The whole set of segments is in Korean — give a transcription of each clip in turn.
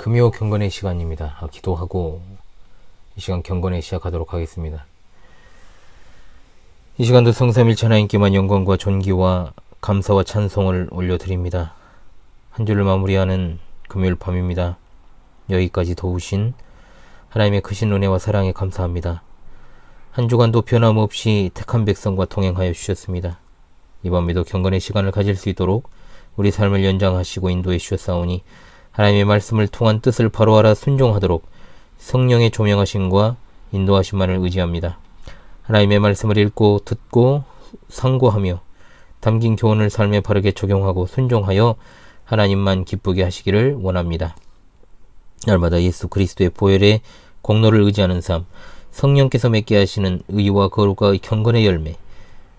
금요 경건의 시간입니다. 기도하고 이 시간 경건에 시작하도록 하겠습니다. 이 시간도 성삼일체 하나님께만 영광과 존귀와 감사와 찬송을 올려드립니다. 한 주를 마무리하는 금요일 밤입니다. 여기까지 도우신 하나님의 크신 은혜와 사랑에 감사합니다. 한 주간도 변함없이 택한 백성과 동행하여 주셨습니다. 이 밤에도 경건의 시간을 가질 수 있도록 우리 삶을 연장하시고 인도해 주셨사오니 하나님의 말씀을 통한 뜻을 바로 알아 순종하도록 성령의 조명하심과 인도하심만을 의지합니다. 하나님의 말씀을 읽고 듣고 상고하며 담긴 교훈을 삶에 바르게 적용하고 순종하여 하나님만 기쁘게 하시기를 원합니다. 날마다 예수 그리스도의 보혈의 공로를 의지하는 삶, 성령께서 맺게 하시는 의와 거룩과 경건의 열매,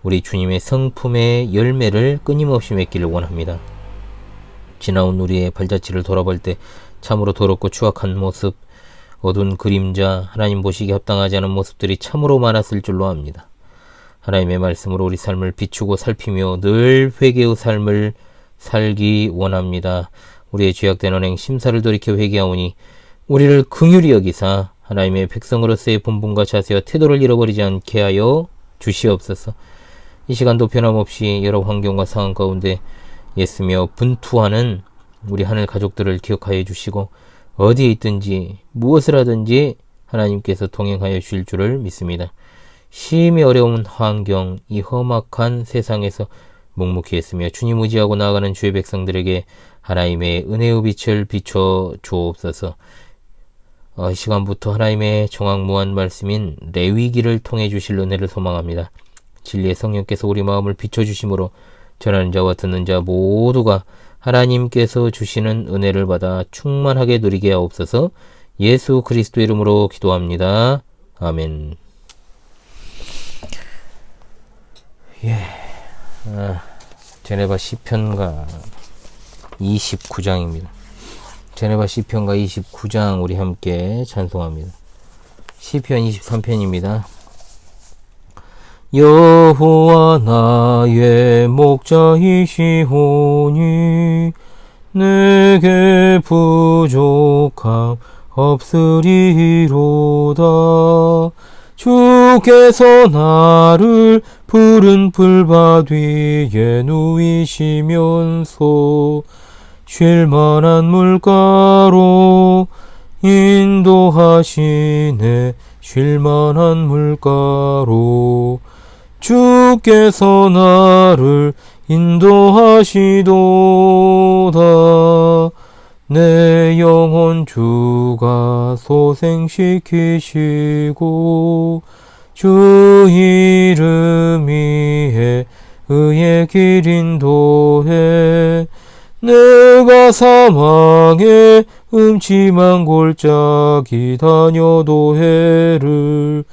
우리 주님의 성품의 열매를 끊임없이 맺기를 원합니다. 지나온 우리의 발자취를 돌아볼 때 참으로 더럽고 추악한 모습, 어두운 그림자, 하나님 보시기에 합당하지 않은 모습들이 참으로 많았을 줄로 압니다. 하나님의 말씀으로 우리 삶을 비추고 살피며 늘 회개의 삶을 살기 원합니다. 우리의 죄악된 언행 심사를 돌이켜 회개하오니 우리를 긍휼히 여기사 하나님의 백성으로서의 본분과 자세와 태도를 잃어버리지 않게 하여 주시옵소서. 이 시간도 변함없이 여러 환경과 상황 가운데 애쓰며 분투하는 우리 하늘 가족들을 기억하여 주시고 어디에 있든지 무엇을 하든지 하나님께서 동행하여 주실 줄을 믿습니다. 심히 어려운 환경, 이 험악한 세상에서 묵묵히 애쓰며 주님 의지하고 나아가는 주의 백성들에게 하나님의 은혜의 빛을 비춰 주옵소서. 이 시간부터 하나님의 정확무한 말씀인 레위기를 통해 주실 은혜를 소망합니다. 진리의 성령께서 우리 마음을 비춰주심으로 전하는 자와 듣는 자 모두가 하나님께서 주시는 은혜를 받아 충만하게 누리게 하옵소서. 예수 그리스도 이름으로 기도합니다. 아멘. 제네바 시편가 29장입니다. 제네바 시편가 29장 우리 함께 찬송합니다. 시편 23편입니다. 여호와 나의 목자이시오니 내게 부족함 없으리로다. 주께서 나를 푸른 풀밭 위에 누이시면서 쉴만한 물가로 인도하시네. 쉴만한 물가로 주께서 나를 인도하시도다. 내 영혼 주가 소생시키시고 주 이름 위에 의의 길 인도해. 내가 사망의 음침한 골짜기 다녀도 해를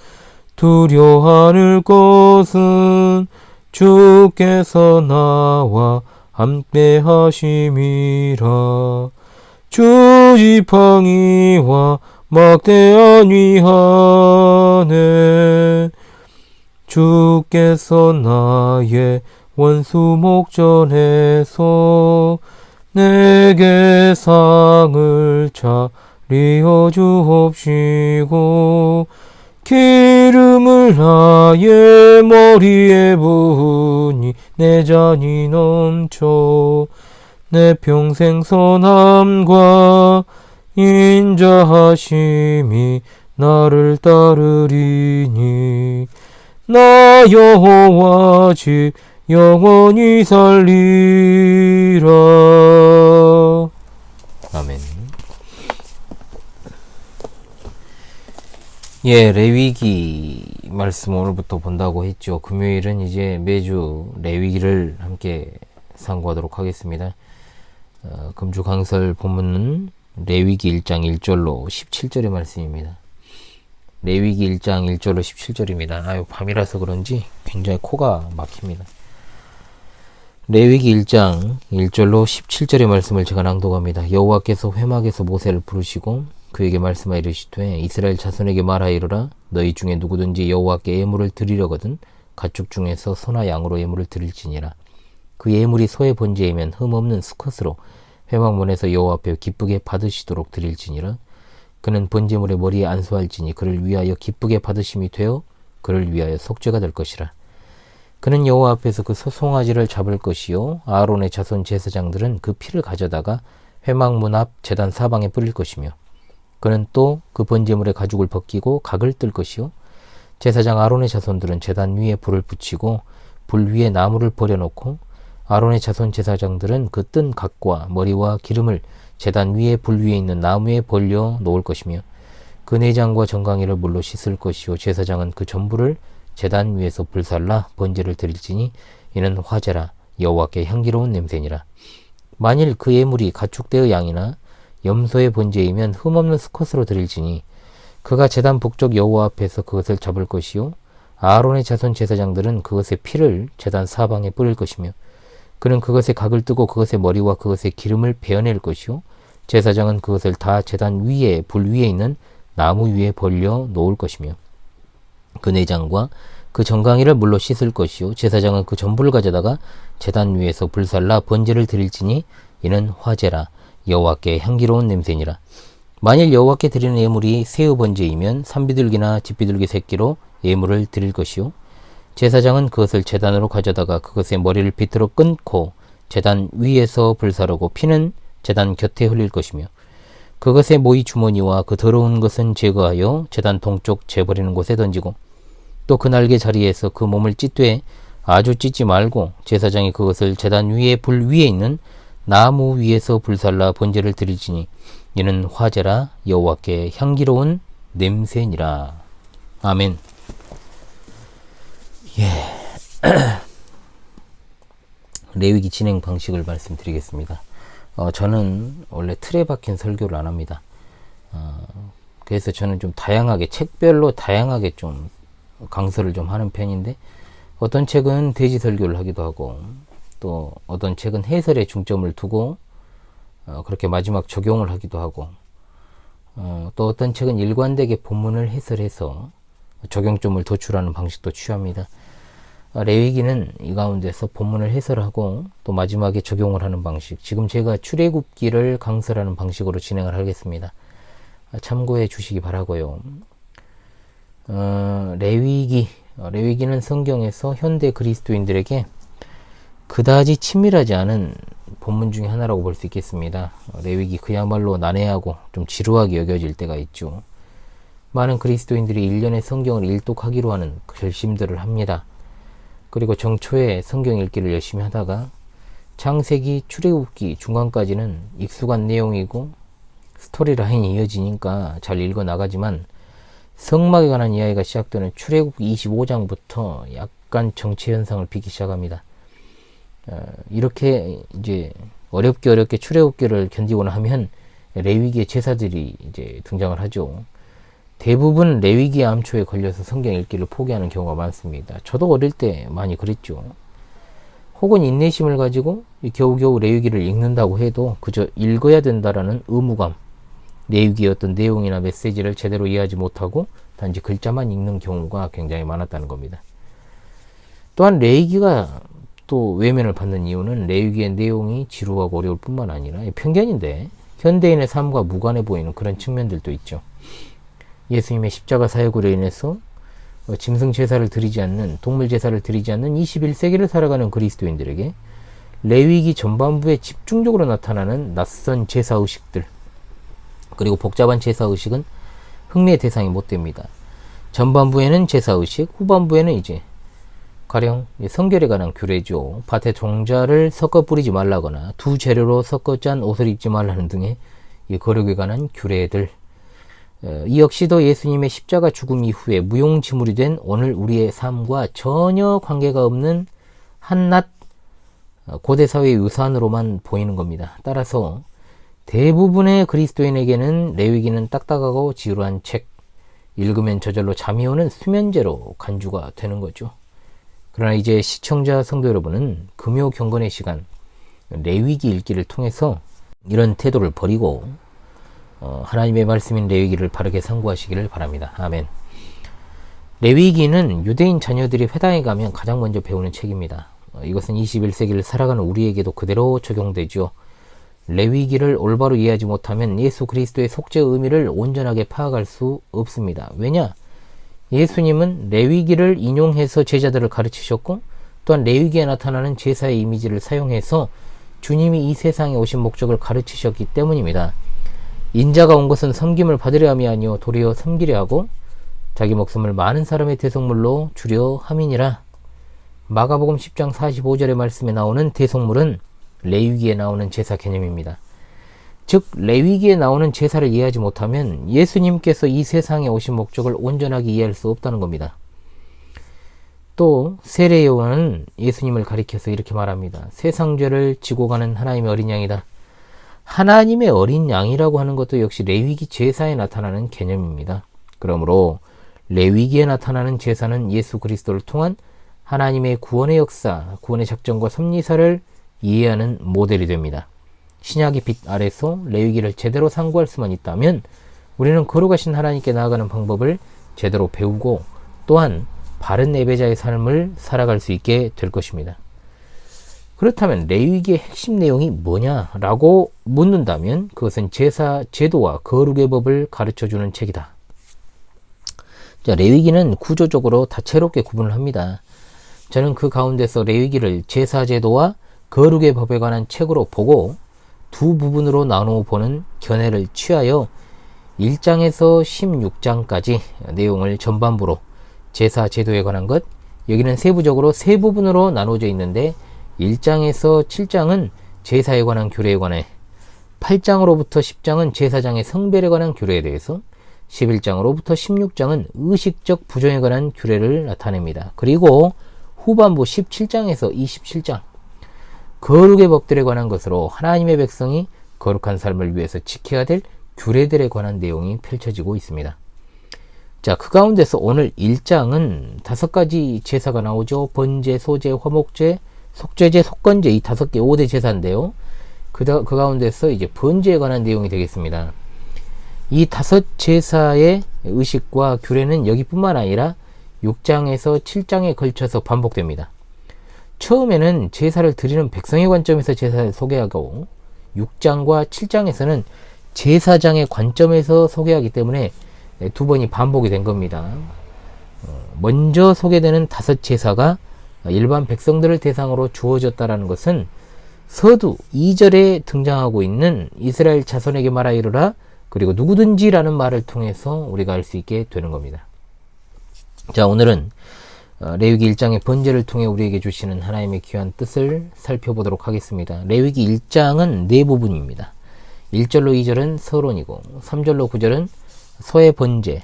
두려워할 것은 주께서 나와 함께 하심이라. 주 지팡이와 막대한 위안에 주께서 나의 원수 목전에서 내게 상을 차리어 주옵시고 기름을 나의 머리에 부으니 내 잔이 넘쳐. 내 평생 선함과 인자하심이 나를 따르리니 나 여호와 집 영원히 살리라. 아멘. 레위기 말씀 오늘부터 본다고 했죠. 금요일은 이제 매주 레위기를 함께 상고하도록 하겠습니다. 금주 강설 본문은 레위기 1장 1절로 17절의 말씀입니다. 레위기 1장 1절로 17절입니다. 밤이라서 그런지 굉장히 코가 막힙니다. 레위기 1장 1절로 17절의 말씀을 제가 낭독합니다. 여호와께서 회막에서 모세를 부르시고 그에게 말씀하여 이르시되 이스라엘 자손에게 말하여 이르라. 너희 중에 누구든지 여호와께 예물을 드리려거든 가축 중에서 소나 양으로 예물을 드릴지니라. 그 예물이 소의 번제이면 흠없는 수컷으로 회막문에서 여호와 앞에 기쁘게 받으시도록 드릴지니라. 그는 번제물의 머리에 안수할지니 그를 위하여 기쁘게 받으심이 되어 그를 위하여 속죄가 될 것이라. 그는 여호와 앞에서 그 송아지를 잡을 것이요 아론의 자손 제사장들은 그 피를 가져다가 회막문 앞 제단 사방에 뿌릴 것이며 그는 또 그 번제물의 가죽을 벗기고 각을 뜰 것이요 제사장 아론의 자손들은 제단 위에 불을 붙이고 불 위에 나무를 버려놓고 아론의 자손 제사장들은 그 뜬 각과 머리와 기름을 제단 위에 불 위에 있는 나무에 벌려 놓을 것이며 그 내장과 정강이를 물로 씻을 것이요 제사장은 그 전부를 제단 위에서 불살라 번제를 드릴지니 이는 화제라 여호와께 향기로운 냄새니라. 만일 그 예물이 가축대의 양이나 염소의 번제이면 흠없는 수컷으로 드릴지니 그가 제단 북쪽 여호와 앞에서 그것을 잡을 것이요 아론의 자손 제사장들은 그것의 피를 제단 사방에 뿌릴 것이며 그는 그것의 각을 뜨고 그것의 머리와 그것의 기름을 베어낼 것이요 제사장은 그것을 다 제단 위에 불 위에 있는 나무 위에 벌려 놓을 것이며 그 내장과 그 정강이를 물로 씻을 것이요 제사장은 그 전부를 가져다가 제단 위에서 불살라 번제를 드릴지니 이는 화제라 여호와께 향기로운 냄새니라. 만일 여호와께 드리는 예물이 새우 번제이면 산비둘기나 집비둘기 새끼로 예물을 드릴 것이요 제사장은 그것을 제단으로 가져다가 그것의 머리를 비틀어 끊고 제단 위에서 불사르고 피는 제단 곁에 흘릴 것이며 그것의 모이 주머니와 그 더러운 것은 제거하여 제단 동쪽 재버리는 곳에 던지고 또 그 날개 자리에서 그 몸을 찢되 아주 찢지 말고 제사장이 그것을 제단 위에 불 위에 있는 나무 위에서 불살라 번제를 드릴지니 이는 화제라 여호와께 향기로운 냄새니라. 아멘. 레위기 진행 방식을 말씀드리겠습니다. 저는 원래 틀에 박힌 설교를 안 합니다. 그래서 저는 좀 다양하게 책별로 다양하게 좀 강서를 좀 하는 편인데 어떤 책은 대지 설교를 하기도 하고 또 어떤 책은 해설에 중점을 두고 그렇게 마지막 적용을 하기도 하고 또 어떤 책은 일관되게 본문을 해설해서 적용점을 도출하는 방식도 취합니다. 레위기는 이 가운데서 본문을 해설하고 또 마지막에 적용을 하는 방식, 지금 제가 출애굽기를 강설하는 방식으로 진행을 하겠습니다. 참고해 주시기 바라고요. 레위기는 성경에서 현대 그리스도인들에게 그다지 친밀하지 않은 본문 중에 하나라고 볼 수 있겠습니다. 레위기 그야말로 난해하고 좀 지루하게 여겨질 때가 있죠. 많은 그리스도인들이 1년에 성경을 일독하기로 하는 결심들을 합니다. 그리고 정초에 성경 읽기를 열심히 하다가 창세기, 출애굽기 중간까지는 익숙한 내용이고 스토리 라인이 이어지니까 잘 읽어 나가지만 성막에 관한 이야기가 시작되는 출애굽기 25장부터 약간 정체 현상을 빚기 시작합니다. 이렇게 이제 어렵게 출애굽기를 견디고 나면 레위기의 제사들이 이제 등장을 하죠. 대부분 레위기의 암초에 걸려서 성경 읽기를 포기하는 경우가 많습니다. 저도 어릴 때 많이 그랬죠. 혹은 인내심을 가지고 겨우겨우 레위기를 읽는다고 해도 그저 읽어야 된다라는 의무감, 레위기의 어떤 내용이나 메시지를 제대로 이해하지 못하고 단지 글자만 읽는 경우가 굉장히 많았다는 겁니다. 또한 레위기가 또 외면을 받는 이유는 레위기의 내용이 지루하고 어려울 뿐만 아니라 편견인데 현대인의 삶과 무관해 보이는 그런 측면들도 있죠. 예수님의 십자가 사역으로 인해서 짐승 제사를 드리지 않는, 동물 제사를 드리지 않는 21세기를 살아가는 그리스도인들에게 레위기 전반부에 집중적으로 나타나는 낯선 제사 의식들, 그리고 복잡한 제사 의식은 흥미의 대상이 못 됩니다. 전반부에는 제사 의식, 후반부에는 이제 가령 성결에 관한 규례죠. 밭에 종자를 섞어 뿌리지 말라거나 두 재료로 섞어 짠 옷을 입지 말라는 등의 거룩에 관한 규례들, 이 역시도 예수님의 십자가 죽음 이후에 무용지물이 된 오늘 우리의 삶과 전혀 관계가 없는 한낱 고대 사회의 유산으로만 보이는 겁니다. 따라서 대부분의 그리스도인에게는 레위기는 딱딱하고 지루한 책, 읽으면 저절로 잠이 오는 수면제로 간주가 되는 거죠. 그러나 이제 시청자 성도 여러분은 금요 경건의 시간 레위기 읽기를 통해서 이런 태도를 버리고 하나님의 말씀인 레위기를 바르게 상고하시기를 바랍니다. 아멘. 레위기는 유대인 자녀들이 회당에 가면 가장 먼저 배우는 책입니다. 이것은 21세기를 살아가는 우리에게도 그대로 적용되죠. 레위기를 올바로 이해하지 못하면 예수 그리스도의 속죄의 의미를 온전하게 파악할 수 없습니다. 왜냐? 예수님은 레위기를 인용해서 제자들을 가르치셨고, 또한 레위기에 나타나는 제사의 이미지를 사용해서 주님이 이 세상에 오신 목적을 가르치셨기 때문입니다. 인자가 온 것은 섬김을 받으려 함이 아니요 도리어 섬기려 하고 자기 목숨을 많은 사람의 대속물로 주려 함이니라. 마가복음 10장 45절의 말씀에 나오는 대속물은 레위기에 나오는 제사 개념입니다. 즉 레위기에 나오는 제사를 이해하지 못하면 예수님께서 이 세상에 오신 목적을 온전하게 이해할 수 없다는 겁니다. 또 세례 요한은 예수님을 가리켜서 이렇게 말합니다. 세상 죄를 지고 가는 하나님의 어린 양이다. 하나님의 어린 양이라고 하는 것도 역시 레위기 제사에 나타나는 개념입니다. 그러므로 레위기에 나타나는 제사는 예수 그리스도를 통한 하나님의 구원의 역사, 구원의 작전과 섭리사를 이해하는 모델이 됩니다. 신약의 빛 아래서 레위기를 제대로 상고할 수만 있다면 우리는 거룩하신 하나님께 나아가는 방법을 제대로 배우고 또한 바른 예배자의 삶을 살아갈 수 있게 될 것입니다. 그렇다면 레위기의 핵심 내용이 뭐냐라고 묻는다면 그것은 제사, 제도와 거룩의 법을 가르쳐주는 책이다. 자, 레위기는 구조적으로 다채롭게 구분을 합니다. 저는 그 가운데서 레위기를 제사, 제도와 거룩의 법에 관한 책으로 보고 두 부분으로 나누어 보는 견해를 취하여 1장에서 16장까지 내용을 전반부로 제사, 제도에 관한 것, 여기는 세부적으로 세 부분으로 나눠져 있는데 1장에서 7장은 제사에 관한 규례에 관해, 8장으로부터 10장은 제사장의 성별에 관한 규례에 대해서, 11장으로부터 16장은 의식적 부정에 관한 규례를 나타냅니다. 그리고 후반부 17장에서 27장, 거룩의 법들에 관한 것으로 하나님의 백성이 거룩한 삶을 위해서 지켜야 될 규례들에 관한 내용이 펼쳐지고 있습니다. 자, 그 가운데서 오늘 1장은 5가지 제사가 나오죠. 번제, 소제, 화목제, 속죄제, 속건제, 이 5개 5대 제사인데요. 그 가운데서 이제 번제에 관한 내용이 되겠습니다. 이 5 제사의 의식과 규례는 여기뿐만 아니라 6장에서 7장에 걸쳐서 반복됩니다. 처음에는 제사를 드리는 백성의 관점에서 제사를 소개하고 6장과 7장에서는 제사장의 관점에서 소개하기 때문에 두 번이 반복이 된 겁니다. 먼저 소개되는 5 제사가 일반 백성들을 대상으로 주어졌다라는 것은 서두 2절에 등장하고 있는 이스라엘 자손에게 말하 이르라 그리고 누구든지라는 말을 통해서 우리가 알 수 있게 되는 겁니다. 자, 오늘은 레위기 1장의 번제를 통해 우리에게 주시는 하나님의 귀한 뜻을 살펴보도록 하겠습니다. 레위기 1장은 4부분입니다. 1절로 2절은 서론이고 3절로 9절은 소의 번제,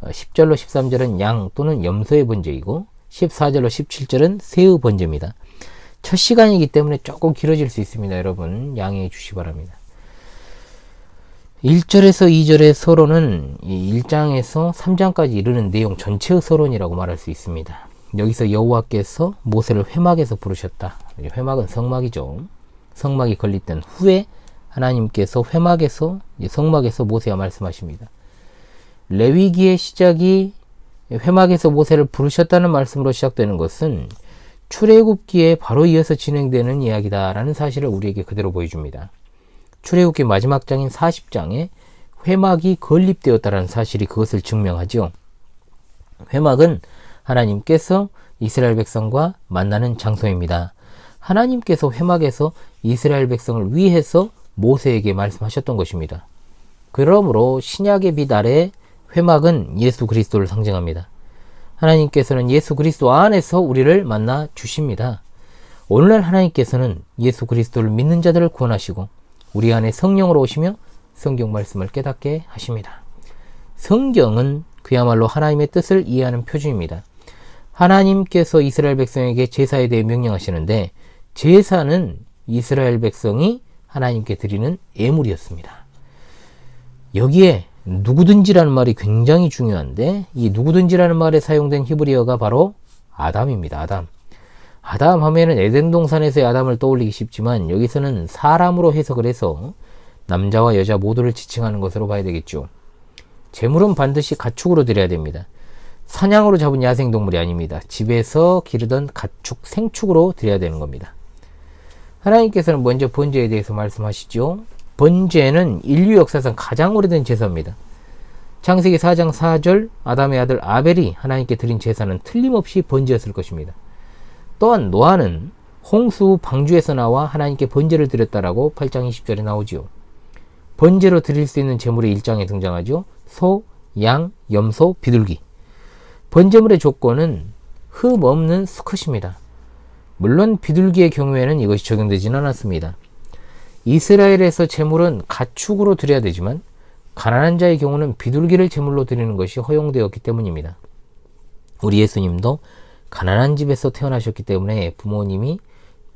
10절로 13절은 양 또는 염소의 번제이고 14절로 17절은 새의 번제입니다. 첫 시간이기 때문에 조금 길어질 수 있습니다. 여러분 양해해 주시기 바랍니다. 1절에서 2절의 서론은 이 1장에서 3장까지 이르는 내용 전체의 서론이라고 말할 수 있습니다. 여기서 여호와께서 모세를 회막에서 부르셨다. 회막은 성막이죠. 성막이 건립된 후에 하나님께서 회막에서 성막에서 모세와 말씀하십니다. 레위기의 시작이 회막에서 모세를 부르셨다는 말씀으로 시작되는 것은 출애굽기에 바로 이어서 진행되는 이야기다라는 사실을 우리에게 그대로 보여줍니다. 출애굽기 마지막 장인 40장에 회막이 건립되었다는 사실이 그것을 증명하죠. 회막은 하나님께서 이스라엘 백성과 만나는 장소입니다. 하나님께서 회막에서 이스라엘 백성을 위해서 모세에게 말씀하셨던 것입니다. 그러므로 신약의 빛 아래 회막은 예수 그리스도를 상징합니다. 하나님께서는 예수 그리스도 안에서 우리를 만나 주십니다. 오늘날 하나님께서는 예수 그리스도를 믿는 자들을 구원하시고 우리 안에 성령으로 오시며 성경 말씀을 깨닫게 하십니다. 성경은 그야말로 하나님의 뜻을 이해하는 표준입니다. 하나님께서 이스라엘 백성에게 제사에 대해 명령하시는데 제사는 이스라엘 백성이 하나님께 드리는 예물이었습니다. 여기에 누구든지라는 말이 굉장히 중요한데 이 누구든지라는 말에 사용된 히브리어가 바로 아담입니다. 아담 하면은 에덴 동산에서의 아담을 떠올리기 쉽지만 여기서는 사람으로 해석을 해서 남자와 여자 모두를 지칭하는 것으로 봐야 되겠죠. 제물은 반드시 가축으로 드려야 됩니다. 사냥으로 잡은 야생동물이 아닙니다. 집에서 기르던 가축, 생축으로 드려야 되는 겁니다. 하나님께서는 먼저 번제에 대해서 말씀하시죠. 번제는 인류 역사상 가장 오래된 제사입니다. 창세기 4장 4절 아담의 아들 아벨이 하나님께 드린 제사는 틀림없이 번제였을 것입니다. 또한 노아는 홍수 방주에서 나와 하나님께 번제를 드렸다라고 8장 20절에 나오지요. 번제로 드릴 수 있는 제물의 1장에 등장하죠. 소, 양, 염소, 비둘기. 번제물의 조건은 흠 없는 수컷입니다. 물론 비둘기의 경우에는 이것이 적용되지는 않았습니다. 이스라엘에서 제물은 가축으로 드려야 되지만 가난한 자의 경우는 비둘기를 제물로 드리는 것이 허용되었기 때문입니다. 우리 예수님도 가난한 집에서 태어나셨기 때문에 부모님이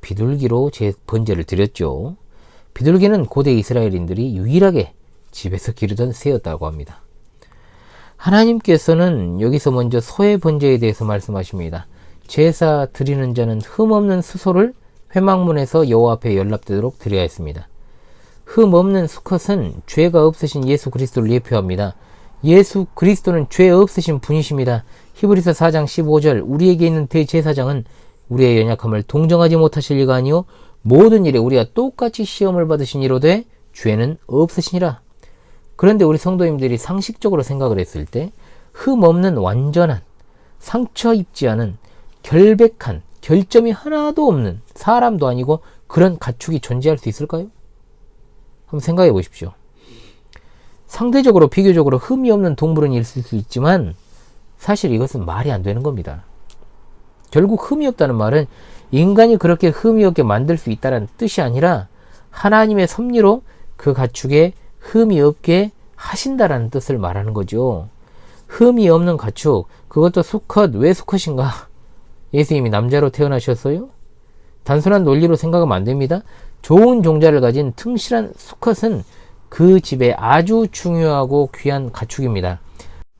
비둘기로 번제를 드렸죠. 비둘기는 고대 이스라엘인들이 유일하게 집에서 기르던 새였다고 합니다. 하나님께서는 여기서 먼저 소의 번제에 대해서 말씀하십니다. 제사 드리는 자는 흠없는 수소를 회막문에서 여호와 앞에 연락되도록 드려야 했습니다. 흠없는 수컷은 죄가 없으신 예수 그리스도를 예표합니다. 예수 그리스도는 죄 없으신 분이십니다. 히브리서 4장 15절 우리에게 있는 대제사장은 우리의 연약함을 동정하지 못하실 리가 아니요 모든 일에 우리가 똑같이 시험을 받으신 이로되 죄는 없으시니라. 그런데 우리 성도님들이 상식적으로 생각을 했을 때 흠없는 완전한 상처 입지 않은 결백한 결점이 하나도 없는 사람도 아니고 그런 가축이 존재할 수 있을까요? 한번 생각해 보십시오. 상대적으로 비교적으로 흠이 없는 동물은 있을 수 있지만 사실 이것은 말이 안 되는 겁니다. 결국 흠이 없다는 말은 인간이 그렇게 흠이 없게 만들 수 있다는 뜻이 아니라 하나님의 섭리로 그 가축에 흠이 없게 하신다라는 뜻을 말하는 거죠. 흠이 없는 가축, 그것도 수컷, 왜 수컷인가? 예수님이 남자로 태어나셨어요? 단순한 논리로 생각하면 안 됩니다. 좋은 종자를 가진 튼실한 수컷은 그 집에 아주 중요하고 귀한 가축입니다.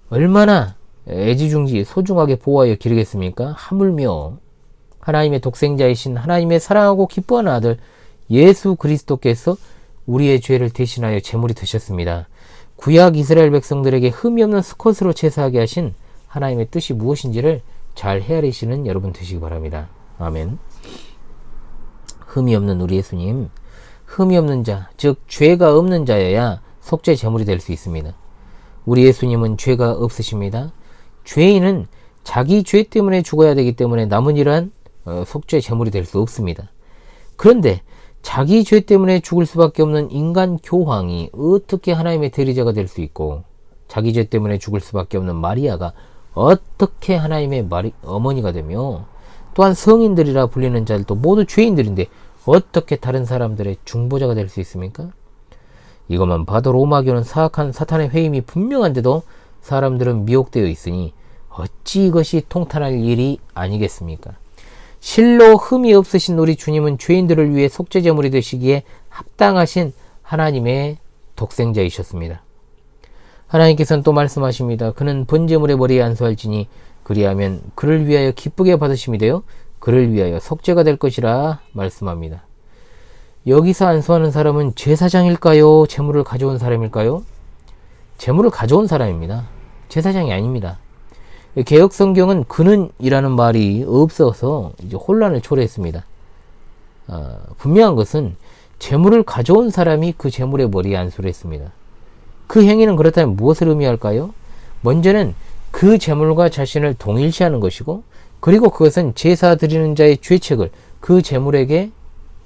얼마나 애지중지 소중하게 보호하여 기르겠습니까? 하물며 하나님의 독생자이신 하나님의 사랑하고 기뻐하는 아들 예수 그리스도께서 우리의 죄를 대신하여 제물이 되셨습니다. 구약 이스라엘 백성들에게 흠이 없는 수컷으로 제사하게 하신 하나님의 뜻이 무엇인지를 잘 헤아리시는 여러분 되시기 바랍니다. 아멘. 흠이 없는 우리 예수님, 흠이 없는 자, 즉 죄가 없는 자여야 속죄 제물이 될 수 있습니다. 우리 예수님은 죄가 없으십니다. 죄인은 자기 죄 때문에 죽어야 되기 때문에 남은 이러한 속죄 제물이 될 수 없습니다. 그런데 자기 죄 때문에 죽을 수밖에 없는 인간 교황이 어떻게 하나님의 대리자가 될 수 있고 자기 죄 때문에 죽을 수밖에 없는 마리아가 어떻게 하나님의 어머니가 되며 또한 성인들이라 불리는 자들도 모두 죄인들인데 어떻게 다른 사람들의 중보자가 될 수 있습니까? 이것만 봐도 로마교는 사악한 사탄의 회임이 분명한데도 사람들은 미혹되어 있으니 어찌 이것이 통탄할 일이 아니겠습니까? 실로 흠이 없으신 우리 주님은 죄인들을 위해 속죄제물이 되시기에 합당하신 하나님의 독생자이셨습니다. 하나님께서는 또 말씀하십니다. 그는 번제물의 머리에 안수할지니 그리하면 그를 위하여 기쁘게 받으심이 되어 그를 위하여 속죄가 될 것이라 말씀합니다. 여기서 안수하는 사람은 제사장일까요? 제물을 가져온 사람일까요? 제물을 가져온 사람입니다. 제사장이 아닙니다. 개혁 성경은 그는이라는 말이 없어서 이제 혼란을 초래했습니다. 분명한 것은 제물을 가져온 사람이 그 제물의 머리에 안수를 했습니다. 그 행위는 그렇다면 무엇을 의미할까요? 먼저는 그 제물과 자신을 동일시하는 것이고 그리고 그것은 제사 드리는 자의 죄책을 그 제물에게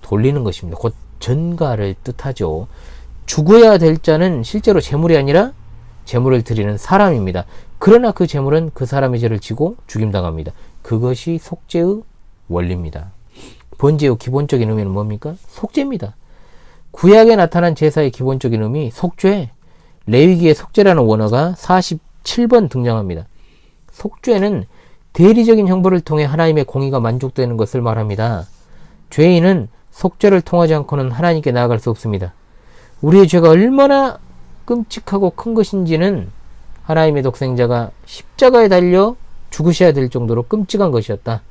돌리는 것입니다. 곧 전가를 뜻하죠. 죽어야 될 자는 실제로 제물이 아니라 제물을 드리는 사람입니다. 그러나 그 제물은 그 사람의 죄를 지고 죽임당합니다. 그것이 속죄의 원리입니다. 번제의 기본적인 의미는 뭡니까? 속죄입니다. 구약에 나타난 제사의 기본적인 의미 속죄, 레위기의 속죄라는 원어가 47번 등장합니다. 속죄는 대리적인 형벌을 통해 하나님의 공의가 만족되는 것을 말합니다. 죄인은 속죄를 통하지 않고는 하나님께 나아갈 수 없습니다. 우리의 죄가 얼마나 끔찍하고 큰 것인지는 하나님의 독생자가 십자가에 달려 죽으셔야 될 정도로 끔찍한 것이었다.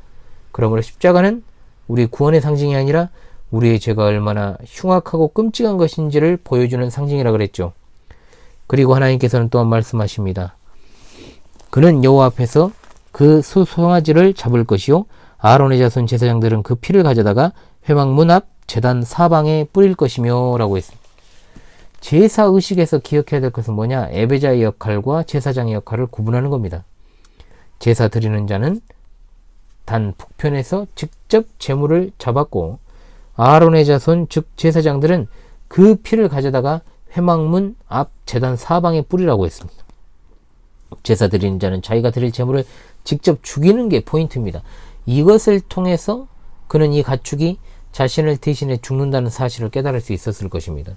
그러므로 십자가는 우리 구원의 상징이 아니라 우리의 죄가 얼마나 흉악하고 끔찍한 것인지를 보여주는 상징이라 그랬죠. 그리고 하나님께서는 또한 말씀하십니다. 그는 여호와 앞에서 그 수송아지를 잡을 것이요 아론의 자손 제사장들은 그 피를 가져다가 회막문 앞 제단 사방에 뿌릴 것이며 라고 했습니다. 제사의식에서 기억해야 될 것은 뭐냐? 예배자의 역할과 제사장의 역할을 구분하는 겁니다. 제사 드리는 자는 단 북편에서 직접 제물을 잡았고, 아론의 자손 즉 제사장들은 그 피를 가져다가 회막문 앞 제단 사방에 뿌리라고 했습니다. 제사 드리는 자는 자기가 드릴 제물을 직접 죽이는 게 포인트입니다. 이것을 통해서 그는 이 가축이 자신을 대신해 죽는다는 사실을 깨달을 수 있었을 것입니다.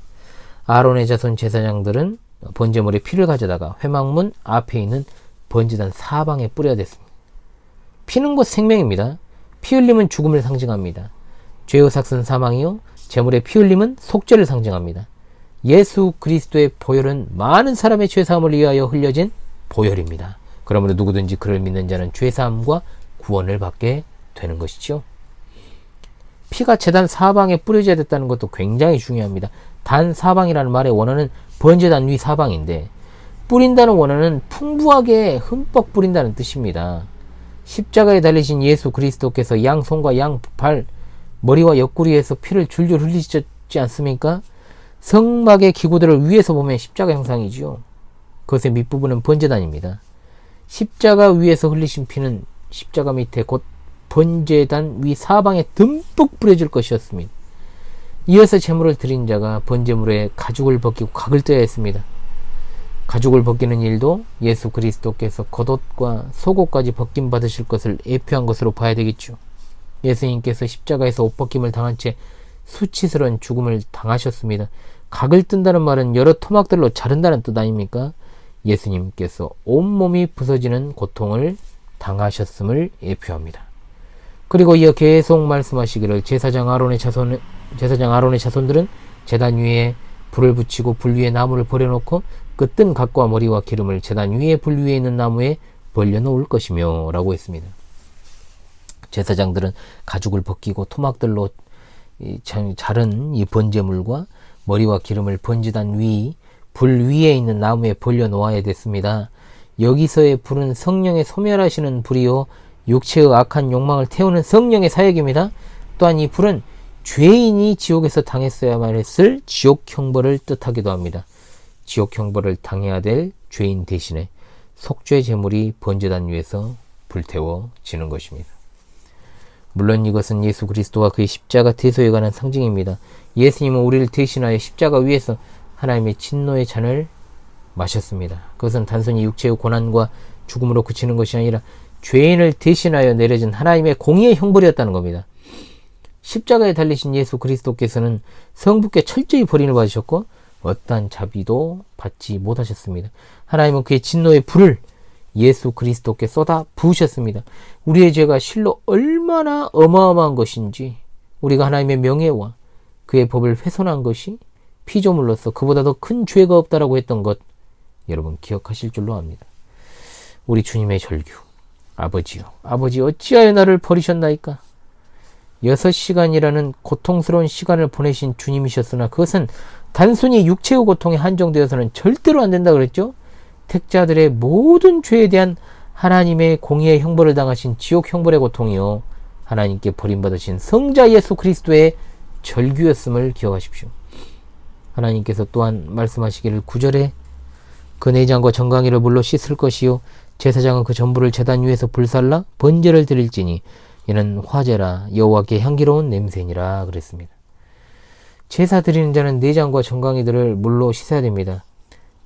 아론의 자손 제사장들은 번제물의 피를 가져다가 회막문 앞에 있는 번제단 사방에 뿌려야 됐습니다. 피는 곧 생명입니다. 피 흘림은 죽음을 상징합니다. 죄의 삭은 사망이요 제물의 피 흘림은 속죄를 상징합니다. 예수 그리스도의 보혈은 많은 사람의 죄사함을 위하여 흘려진 보혈입니다. 그러므로 누구든지 그를 믿는 자는 죄사함과 구원을 받게 되는 것이죠. 피가 제단 사방에 뿌려져야 됐다는 것도 굉장히 중요합니다. 단 사방이라는 말의 원어는 번제단 위 사방인데, 뿌린다는 원어는 풍부하게 흠뻑 뿌린다는 뜻입니다. 십자가에 달리신 예수 그리스도께서 양 손과 양 발, 머리와 옆구리에서 피를 줄줄 흘리셨지 않습니까? 성막의 기구들을 위에서 보면 십자가 형상이지요. 그것의 밑부분은 번제단입니다. 십자가 위에서 흘리신 피는 십자가 밑에 곧 번제단 위 사방에 듬뿍 뿌려질 것이었습니다. 이어서 제물을 드린 자가 번제물에 가죽을 벗기고 각을 떼야 했습니다. 가죽을 벗기는 일도 예수 그리스도께서 겉옷과 속옷까지 벗김 받으실 것을 예표한 것으로 봐야 되겠죠. 예수님께서 십자가에서 옷 벗김을 당한 채 수치스러운 죽음을 당하셨습니다. 각을 뜬다는 말은 여러 토막들로 자른다는 뜻 아닙니까? 예수님께서 온몸이 부서지는 고통을 당하셨음을 예표합니다. 그리고 이어 계속 말씀하시기를 제사장 아론의 자손들은 제단 위에 불을 붙이고 불 위에 나무를 버려놓고 그 뜬 각과 머리와 기름을 제단 위에 불 위에 있는 나무에 벌려놓을 것이며 라고 했습니다. 제사장들은 가죽을 벗기고 토막들로 자른 이 번제물과 머리와 기름을 번제단 위, 불 위에 있는 나무에 벌려놓아야 됐습니다. 여기서의 불은 성령의 소멸하시는 불이요 육체의 악한 욕망을 태우는 성령의 사역입니다. 또한 이 불은 죄인이 지옥에서 당했어야만 했을 지옥 형벌을 뜻하기도 합니다. 지옥 형벌을 당해야 될 죄인 대신에 속죄 제물이 번제단 위에서 불태워지는 것입니다. 물론 이것은 예수 그리스도와 그의 십자가 대소에 관한 상징입니다. 예수님은 우리를 대신하여 십자가 위에서 하나님의 진노의 잔을 마셨습니다. 그것은 단순히 육체의 고난과 죽음으로 그치는 것이 아니라 죄인을 대신하여 내려진 하나님의 공의의 형벌이었다는 겁니다. 십자가에 달리신 예수 그리스도께서는 성부께 철저히 버림을 받으셨고 어떠한 자비도 받지 못하셨습니다. 하나님은 그의 진노의 불을 예수 그리스도께 쏟아 부으셨습니다. 우리의 죄가 실로 얼마나 어마어마한 것인지, 우리가 하나님의 명예와 그의 법을 훼손한 것이 피조물로서 그보다 더 큰 죄가 없다라고 했던 것, 여러분 기억하실 줄로 압니다. 우리 주님의 절규, 아버지요, 아버지 어찌하여 나를 버리셨나이까? 6시간이라는 고통스러운 시간을 보내신 주님이셨으나 그것은 단순히 육체의 고통에 한정되어서는 절대로 안 된다 그랬죠. 택자들의 모든 죄에 대한 하나님의 공의의 형벌을 당하신 지옥 형벌의 고통이요, 하나님께 버림받으신 성자 예수 그리스도의 절규였음을 기억하십시오. 하나님께서 또한 말씀하시기를 9절에 그 내장과 정강이를 물로 씻을 것이요 제사장은 그 전부를 제단 위에서 불살라 번제를 드릴지니 이는 화제라 여호와께 향기로운 냄새니라 그랬습니다. 제사 드리는 자는 내장과 정강이들을 물로 씻어야 됩니다.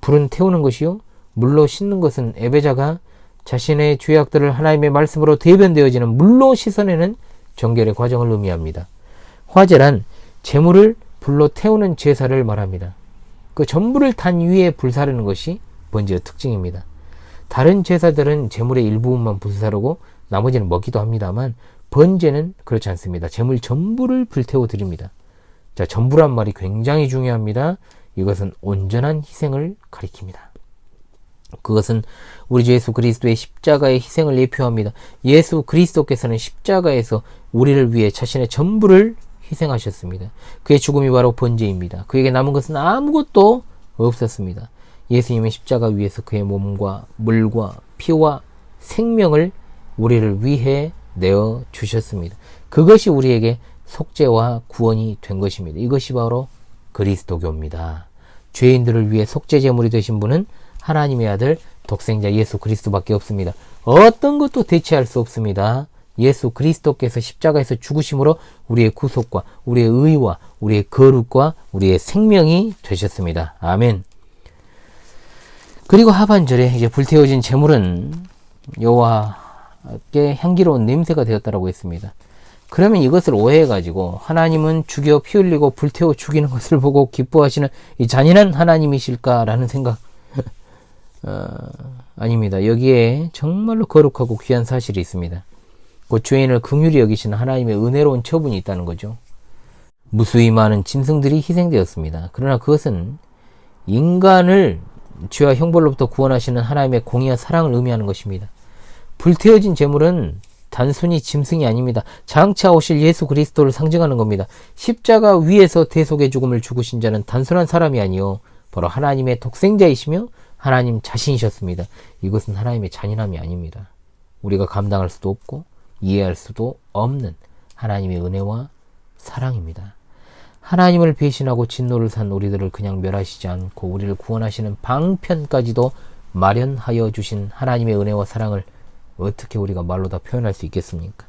불은 태우는 것이요 물로 씻는 것은 예배자가 자신의 죄악들을 하나님의 말씀으로 대변되어지는 물로 씻어내는 정결의 과정을 의미합니다. 화제란 제물을 불로 태우는 제사를 말합니다. 그 전부를 단 위에 불사르는 것이 번제의 특징입니다. 다른 제사들은 제물의 일부분만 불사르고 나머지는 먹기도 합니다만 번제는 그렇지 않습니다. 제물 전부를 불태워 드립니다. 자, 전부란 말이 굉장히 중요합니다. 이것은 온전한 희생을 가리킵니다. 그것은 우리 주 예수 그리스도의 십자가의 희생을 예표합니다. 예수 그리스도께서는 십자가에서 우리를 위해 자신의 전부를 희생하셨습니다. 그의 죽음이 바로 번제입니다. 그에게 남은 것은 아무것도 없었습니다. 예수님은 십자가 위에서 그의 몸과 물과 피와 생명을 우리를 위해 내어 주셨습니다. 그것이 우리에게 속죄와 구원이 된 것입니다. 이것이 바로 그리스도교입니다. 죄인들을 위해 속죄 제물이 되신 분은 하나님의 아들 독생자 예수 그리스도밖에 없습니다. 어떤 것도 대체할 수 없습니다. 예수 그리스도께서 십자가에서 죽으심으로 우리의 구속과 우리의 의와 우리의 거룩과 우리의 생명이 되셨습니다. 아멘. 그리고 하반절에 이제 불태워진 제물은 여호와께 향기로운 냄새가 되었다라고 했습니다. 그러면 이것을 오해해가지고 하나님은 죽여 피 흘리고 불태워 죽이는 것을 보고 기뻐하시는 이 잔인한 하나님이실까라는 생각 아닙니다. 여기에 정말로 거룩하고 귀한 사실이 있습니다. 그 죄인을 긍휼히 여기시는 하나님의 은혜로운 처분이 있다는 거죠. 무수히 많은 짐승들이 희생되었습니다. 그러나 그것은 인간을 죄와 형벌로부터 구원하시는 하나님의 공의와 사랑을 의미하는 것입니다. 불태워진 제물은 단순히 짐승이 아닙니다. 장차 오실 예수 그리스도를 상징하는 겁니다. 십자가 위에서 대속의 죽음을 죽으신 자는 단순한 사람이 아니요 바로 하나님의 독생자이시며 하나님 자신이셨습니다. 이것은 하나님의 잔인함이 아닙니다. 우리가 감당할 수도 없고 이해할 수도 없는 하나님의 은혜와 사랑입니다. 하나님을 배신하고 진노를 산 우리들을 그냥 멸하시지 않고 우리를 구원하시는 방편까지도 마련하여 주신 하나님의 은혜와 사랑을 어떻게 우리가 말로 다 표현할 수 있겠습니까?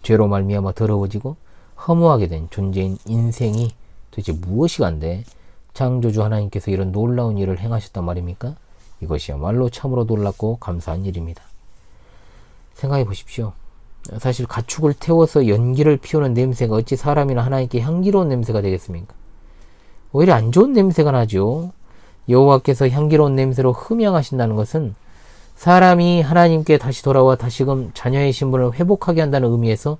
죄로 말미암아 더러워지고 허무하게 된 존재인 인생이 도대체 무엇이간데 창조주 하나님께서 이런 놀라운 일을 행하셨단 말입니까? 이것이야말로 참으로 놀랍고 감사한 일입니다. 생각해 보십시오. 사실 가축을 태워서 연기를 피우는 냄새가 어찌 사람이나 하나님께 향기로운 냄새가 되겠습니까? 오히려 안 좋은 냄새가 나죠. 여호와께서 향기로운 냄새로 흠양하신다는 것은 사람이 하나님께 다시 돌아와 다시금 자녀의 신분을 회복하게 한다는 의미에서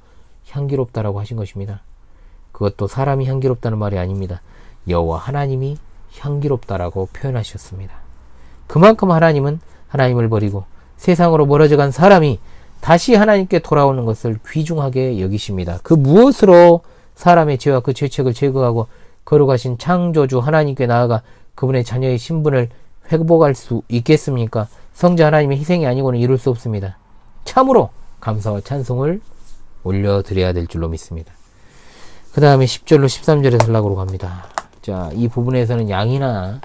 향기롭다라고 하신 것입니다. 그것도 사람이 향기롭다는 말이 아닙니다. 여호와 하나님이 향기롭다라고 표현하셨습니다. 그만큼 하나님은 하나님을 버리고 세상으로 멀어져 간 사람이 다시 하나님께 돌아오는 것을 귀중하게 여기십니다. 그 무엇으로 사람의 죄와 그 죄책을 제거하고 거룩하신 창조주 하나님께 나아가 그분의 자녀의 신분을 회복할 수 있겠습니까? 성자 하나님의 희생이 아니고는 이룰 수 없습니다. 참으로 감사와 찬송을 올려드려야 될 줄로 믿습니다. 그 다음에 10절로 13절의 설락으로 갑니다. 자, 이 부분에서는 양이나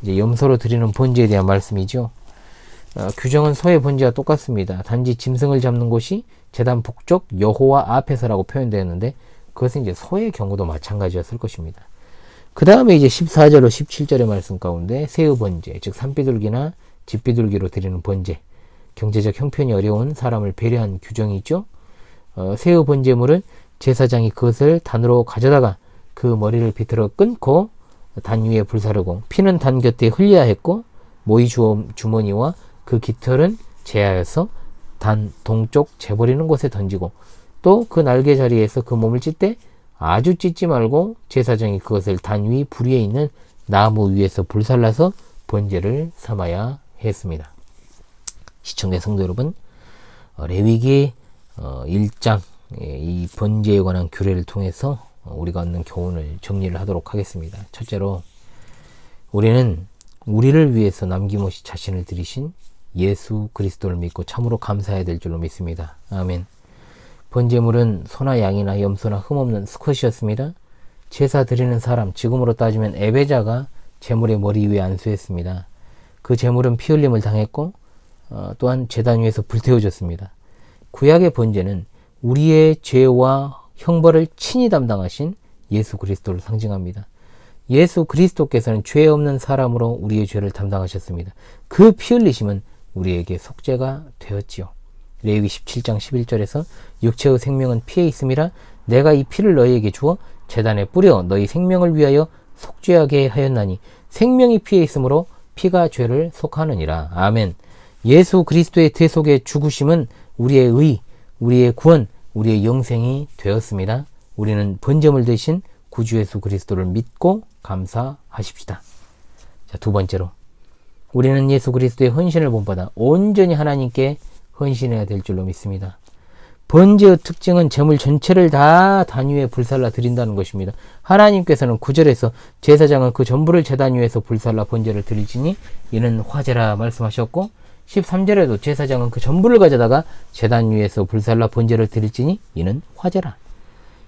이제 염소로 드리는 번제에 대한 말씀이죠. 규정은 소의 번제와 똑같습니다. 단지 짐승을 잡는 곳이 제단 북쪽 여호와 앞에서라고 표현되었는데 그것은 이제 소의 경우도 마찬가지였을 것입니다. 그 다음에 이제 14절로 17절의 말씀 가운데 새의 번제, 즉 산비둘기나 집비둘기로 드리는 번제, 경제적 형편이 어려운 사람을 배려한 규정이 있죠. 새의 번제물은 제사장이 그것을 단으로 가져다가 그 머리를 비틀어 끊고 단 위에 불사르고 피는 단 곁에 흘려야 했고 모이 주머니와 그 깃털은 제하여서 단 동쪽 재버리는 곳에 던지고 또 그 날개 자리에서 그 몸을 찢 때 아주 찢지 말고 제사장이 그것을 단 위 불 위에 있는 나무 위에서 불살라서 번제를 삼아야 했습니다. 시청자 성도 여러분, 레위기 1장 이 번제에 관한 규례를 통해서 우리가 얻는 교훈을 정리를 하도록 하겠습니다. 첫째로 우리는 우리를 위해서 남김없이 자신을 드리신 예수 그리스도를 믿고 참으로 감사해야 될 줄로 믿습니다. 아멘. 번제물은 소나 양이나 염소나 흠없는 수컷이었습니다. 제사 드리는 사람, 지금으로 따지면 애배자가 제물의 머리 위에 안수했습니다. 그 제물은 피 흘림을 당했고 또한 제단 위에서 불태워졌습니다. 구약의 번제는 우리의 죄와 형벌을 친히 담당하신 예수 그리스도를 상징합니다. 예수 그리스도께서는 죄 없는 사람으로 우리의 죄를 담당하셨습니다. 그 피 흘리심은 우리에게 속죄가 되었지요. 레위기 17장 11절에서 육체의 생명은 피에 있음이라 내가 이 피를 너희에게 주어 제단에 뿌려 너희 생명을 위하여 속죄하게 하였나니 생명이 피에 있으므로 피가 죄를 속하느니라. 아멘. 예수 그리스도의 대속의 죽으심은 우리의 의, 우리의 구원, 우리의 영생이 되었습니다. 우리는 번제물 대신 구주 예수 그리스도를 믿고 감사하십시다. 자, 두 번째로 우리는 예수 그리스도의 헌신을 본받아 온전히 하나님께 헌신해야 될 줄로 믿습니다. 번제의 특징은 제물 전체를 다 단위에 불살라 드린다는 것입니다. 하나님께서는 9절에서 제사장은 그 전부를 제단 위에서 불살라 번제를 드릴지니 이는 화제라 말씀하셨고 13절에도 제사장은 그 전부를 가져다가 제단 위에서 불살라 번제를 드릴지니 이는 화제라.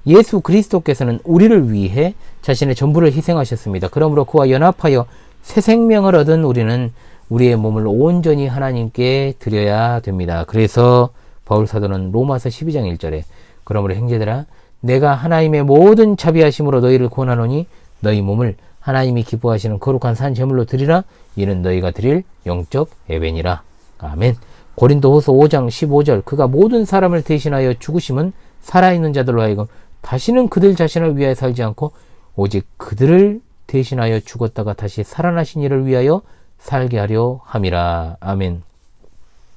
예수 그리스도께서는 우리를 위해 자신의 전부를 희생하셨습니다. 그러므로 그와 연합하여 새 생명을 얻은 우리는 우리의 몸을 온전히 하나님께 드려야 됩니다. 그래서 바울 사도는 로마서 12장 1절에 그러므로 형제들아 내가 하나님의 모든 자비하심으로 너희를 권하노니 너희 몸을 하나님이 기뻐하시는 거룩한 산 제물로 드리라. 이는 너희가 드릴 영적 예배니라. 아멘. 고린도후서 5장 15절 그가 모든 사람을 대신하여 죽으심은 살아있는 자들로 하여금 다시는 그들 자신을 위하여 살지 않고 오직 그들을 대신하여 죽었다가 다시 살아나신 이를 위하여 살게 하려 함이라. 아멘.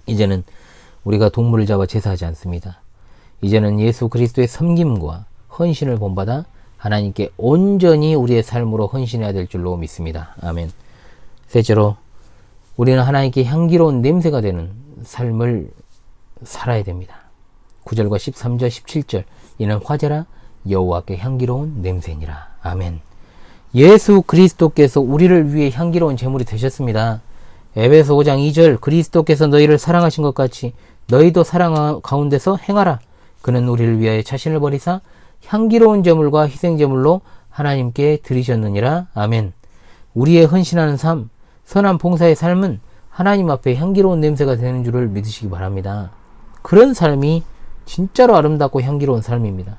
이제는 우리가 동물을 잡아 제사하지 않습니다. 이제는 예수 그리스도의 섬김과 헌신을 본받아 하나님께 온전히 우리의 삶으로 헌신해야 될 줄로 믿습니다. 아멘. 셋째로 우리는 하나님께 향기로운 냄새가 되는 삶을 살아야 됩니다. 9절과 13절 17절 이는 화제라 여호와께 향기로운 냄새니라. 아멘. 예수 그리스도께서 우리를 위해 향기로운 제물이 되셨습니다. 에베소 5장 2절 그리스도께서 너희를 사랑하신 것 같이 너희도 사랑 가운데서 행하라. 그는 우리를 위하여 자신을 버리사 향기로운 제물과 희생제물로 하나님께 드리셨느니라. 아멘. 우리의 헌신하는 삶, 선한 봉사의 삶은 하나님 앞에 향기로운 냄새가 되는 줄을 믿으시기 바랍니다. 그런 삶이 진짜로 아름답고 향기로운 삶입니다.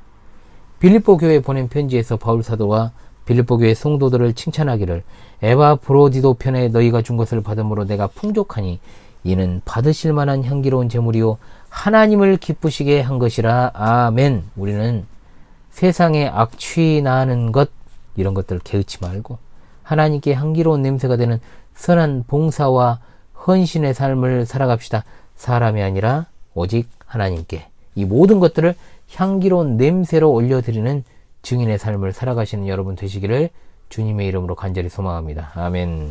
빌립보 교회에 보낸 편지에서 바울 사도가 빌립보 교회 성도들을 칭찬하기를 에바브로디도 편에 너희가 준 것을 받음으로 내가 풍족하니 이는 받으실 만한 향기로운 제물이요 하나님을 기쁘시게 한 것이라. 아멘. 우리는 세상에 악취 나는 것 이런 것들 개의치 말고 하나님께 향기로운 냄새가 되는 선한 봉사와 헌신의 삶을 살아갑시다. 사람이 아니라 오직 하나님께 이 모든 것들을 향기로운 냄새로 올려드리는 증인의 삶을 살아가시는 여러분 되시기를 주님의 이름으로 간절히 소망합니다. 아멘.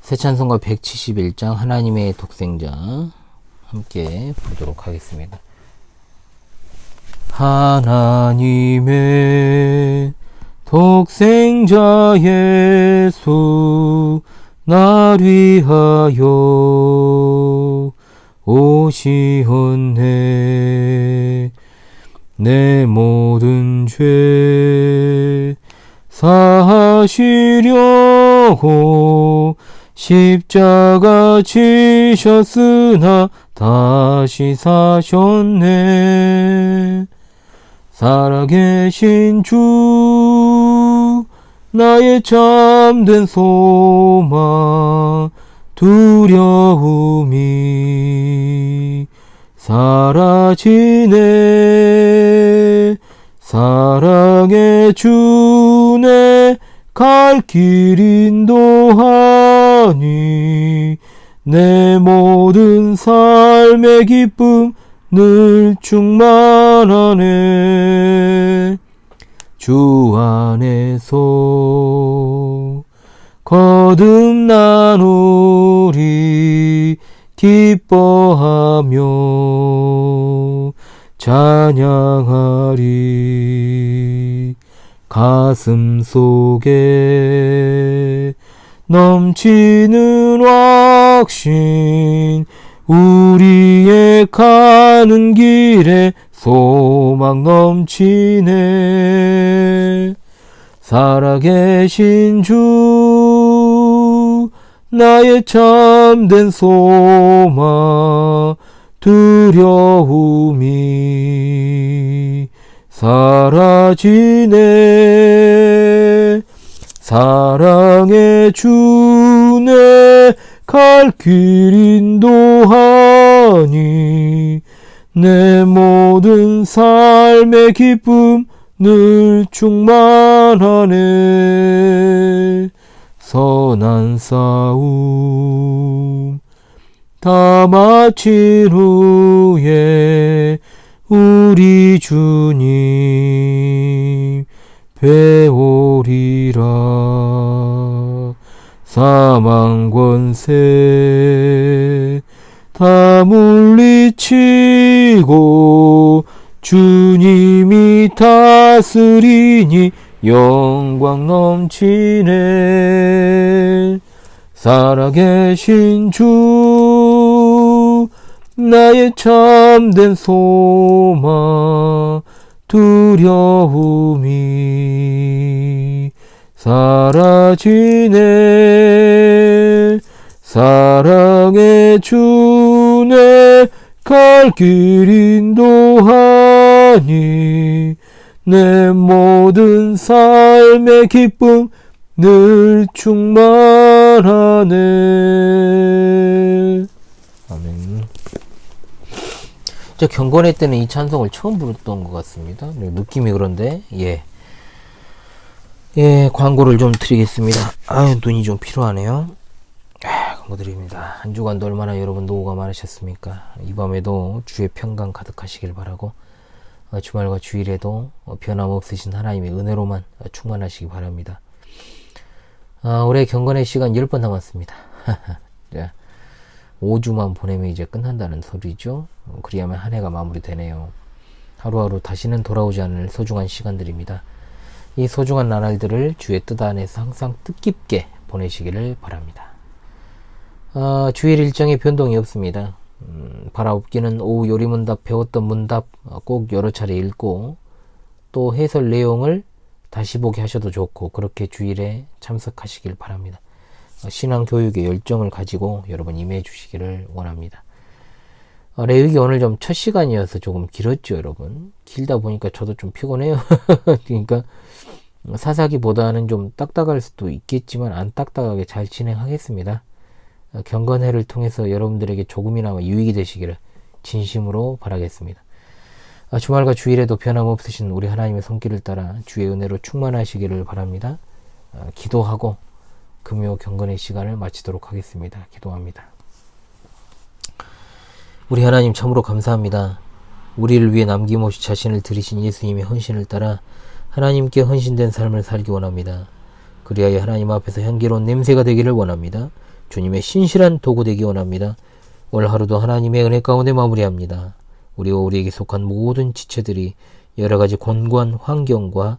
새 찬송가 171장 하나님의 독생자 함께 부르도록 하겠습니다. 하나님의 독생자 예수 날 위하여 오시었네. 내 모든 죄 사하시려고 십자가 지셨으나 다시 사셨네. 살아계신 주 나의 참된 소망 두려움이 사라지네. 사랑의 주내 갈 길 인도하니 내 모든 삶의 기쁨 늘 충만하네. 주 안에서 거듭나노리 기뻐하며 찬양하리. 가슴 속에 넘치는 확신 우리의 가는 길에 소망 넘치네. 살아계신 주 나의 참된 소망 두려움이 사라지네. 사랑의 주내 갈 길 인도하니 내 모든 삶의 기쁨 늘 충만하네. 선한 싸움 다 마친 후에 우리 주님 배우리라. 사망 권세 다 물리치고 주님이 다스리니 영광 넘치네. 살아계신 주 나의 참된 소망 두려움이 사라지네. 사랑의 주내 갈 길 인도하니 내 모든 삶의 기쁨 늘 충만하네. 아멘. 저 경건회 때는 이 찬송을 처음 불렀던 것 같습니다. 느낌이 그런데 예, 광고를 좀 드리겠습니다. 아유, 눈이 좀 필요하네요. 광고 드립니다. 한 주간도 얼마나 여러분 노고가 많으셨습니까? 이 밤에도 주의 평강 가득하시길 바라고, 주말과 주일에도 변함없으신 하나님의 은혜로만 충만하시기 바랍니다. 올해 경건의 시간 10번 남았습니다. 5주만 보내면 이제 끝난다는 소리죠. 그리하면 한 해가 마무리되네요. 하루하루 다시는 돌아오지 않을 소중한 시간들입니다. 이 소중한 나날들을 주의 뜻 안에서 항상 뜻깊게 보내시기를 바랍니다. 주일 일정에 변동이 없습니다. 바라옵기는 오후 요리문답 배웠던 문답 꼭 여러 차례 읽고, 또 해설 내용을 다시 보게 하셔도 좋고, 그렇게 주일에 참석하시길 바랍니다. 신앙교육의 열정을 가지고 여러분 임해 주시기를 원합니다. 레위기 오늘 좀 첫 시간이어서 조금 길었죠, 여러분. 길다 보니까 저도 좀 피곤해요. 그러니까 사사기보다는 좀 딱딱할 수도 있겠지만 안 딱딱하게 잘 진행하겠습니다. 경건회를 통해서 여러분들에게 조금이나마 유익이 되시기를 진심으로 바라겠습니다. 주말과 주일에도 변함없으신 우리 하나님의 손길을 따라 주의 은혜로 충만하시기를 바랍니다. 기도하고 금요 경건의 시간을 마치도록 하겠습니다. 기도합니다. 우리 하나님 참으로 감사합니다. 우리를 위해 남김없이 자신을 들이신 예수님의 헌신을 따라 하나님께 헌신된 삶을 살기 원합니다. 그리하여 하나님 앞에서 향기로운 냄새가 되기를 원합니다. 주님의 신실한 도구 되기 원합니다. 오늘 하루도 하나님의 은혜 가운데 마무리합니다. 우리와 우리에게 속한 모든 지체들이 여러가지 곤고한 환경과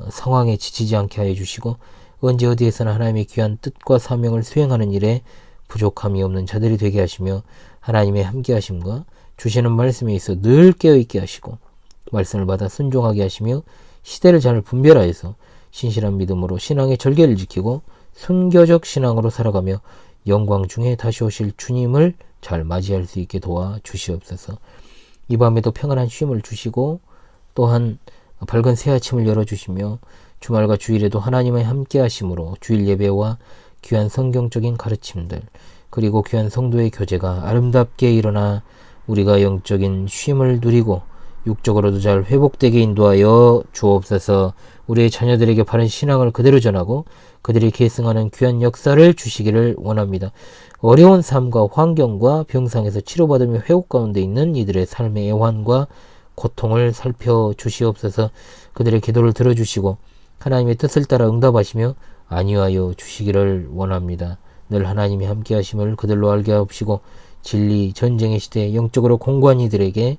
상황에 지치지 않게 하여 주시고, 언제 어디에서나 하나님의 귀한 뜻과 사명을 수행하는 일에 부족함이 없는 자들이 되게 하시며, 하나님의 함께하심과 주시는 말씀에 있어 늘 깨어있게 하시고, 말씀을 받아 순종하게 하시며, 시대를 잘 분별하여서 신실한 믿음으로 신앙의 절개를 지키고 순교적 신앙으로 살아가며 영광 중에 다시 오실 주님을 잘 맞이할 수 있게 도와 주시옵소서. 이 밤에도 평안한 쉼을 주시고, 또한 밝은 새 아침을 열어주시며, 주말과 주일에도 하나님의 함께 하심으로 주일 예배와 귀한 성경적인 가르침들, 그리고 귀한 성도의 교제가 아름답게 일어나 우리가 영적인 쉼을 누리고 육적으로도 잘 회복되게 인도하여 주옵소서. 우리의 자녀들에게 바른 신앙을 그대로 전하고 그들이 계승하는 귀한 역사를 주시기를 원합니다. 어려운 삶과 환경과 병상에서 치료받으며 회복 가운데 있는 이들의 삶의 애환과 고통을 살펴주시옵소서. 그들의 기도를 들어주시고 하나님의 뜻을 따라 응답하시며 안위하여 주시기를 원합니다. 늘 하나님이 함께 하심을 그들로 알게 하옵시고, 진리 전쟁의 시대에 영적으로 공고한 이들에게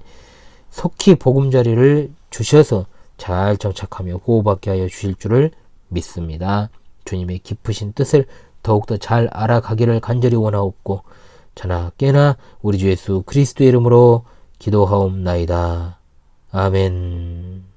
속히 보금자리를 주셔서 잘 정착하며 보호받게 하여 주실 줄을 믿습니다. 주님의 깊으신 뜻을 더욱더 잘 알아가기를 간절히 원하옵고, 자나 깨나 우리 주 예수 그리스도의 이름으로 기도하옵나이다. 아멘.